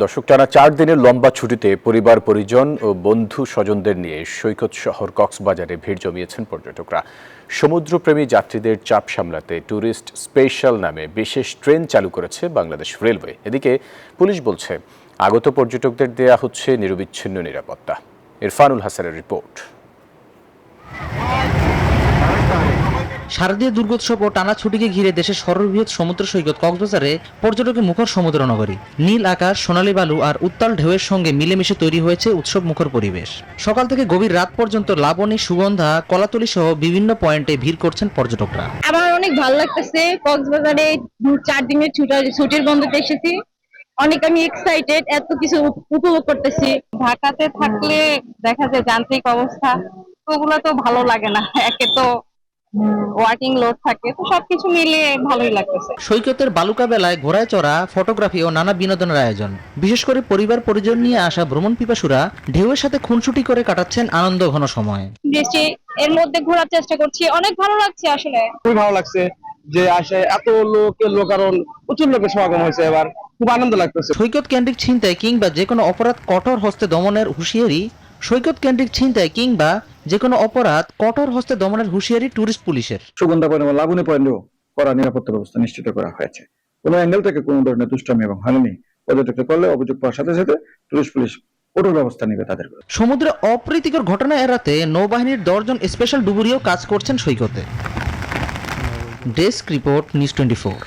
দর্শক, টানা 4 দিনের লম্বা ছুটিতে পরিবার পরিজন ও বন্ধু স্বজনদের নিয়ে সৈকত শহর কক্সবাজারে ভিড় জমিয়েছেন পর্যটকরা। সমুদ্রপ্রেমী যাত্রীদের চাপ সামলাতে ট্যুরিস্ট স্পেশাল নামে বিশেষ ট্রেন চালু করেছে বাংলাদেশ রেলওয়ে। এদিকে পুলিশ বলছে আগত পর্যটকদের দেয়া হচ্ছে নিরবিচ্ছিন্ন নিরাপত্তা। ইরফানুল হাসানের রিপোর্ট। শারদীয় দুর্গোৎসব ও টানা ছুটিকে ঘিরে দেশের সর্ববৃহৎ সমুদ্র সৈকত কক্সবাজারে পর্যটকের মুখর সমুদ্র নগরী। নীল আকাশ, সোনালী বালু আর উত্তাল ঢেউয়ের সঙ্গে মিলেমিশে তৈরি হয়েছে উৎসব মুখর পরিবেশ। সকাল থেকে গভীর রাত পর্যন্ত লাবণী, সুগন্ধা, কলাতলি সহ বিভিন্ন পয়েন্টে ভিড় করছেন পর্যটকরা। আমার অনেক ভালো লাগতেছে। কক্সবাজারে 4 দিনের ছুটির বন্ধতে এসেছি। আমি এক্সাইটেড, এত কিছু উপভোগ করতেছি। ঢাকাতে থাকলে দেখা যায় যান্ত্রিক অবস্থা, ওগুলো তো ভালো লাগে না। একে তো ওয়ার্কিং লোড থাকে, তো সবকিছু মিলিয়ে ভালোই লাগতেছে। সৈকতের বালুকা বেলায় ঘোড়ায় চড়া, ফটোগ্রাফি ও নানা বিনোদনের আয়োজন। বিশেষ করে পরিবার পরিজন নিয়ে আসা ভ্রমণ পিপাসুরা ঢেউয়ের সাথে খুনসুটি করে কাটাচ্ছেন আনন্দ ঘন সময়। দেশে এর মধ্যে ঘোরার চেষ্টা করছি, অনেক ভালো লাগছে। আসলে খুবই ভালো লাগছে যে আসে এত লোক, কারণ প্রচুর লোকের সমাগম হয়েছে, এবার খুব আনন্দ লাগতেছে। সৈকত কেন্দ্রিক ছিনতাই কিংবা যে কোনো অপরাধ কঠোর হস্তে দমনের হুঁশিয়ারি ট্যুরিস্ট পুলিশের। সুগন্ধা পয়েন্ট এবং লাবণী পয়েন্টেও কড়া নিরাপত্তা ব্যবস্থা নিশ্চিত করা হয়েছে। কোনো অ্যাঙ্গেল থেকে কোনো ধরনের দুষ্টামি এবং হয়রানি পর্যটকদের করলে অভিযোগ পাওয়ার সাথে সাথে টুরিস্ট পুলিশ কঠোর ব্যবস্থা নেবে তাদের। সমুদ্রে অপ্রীতিকর ঘটনা এড়াতে নৌবাহিনীর 10 জন স্পেশাল ডুবুরিও কাজ করছেন সৈকতে। Desk report, news 24।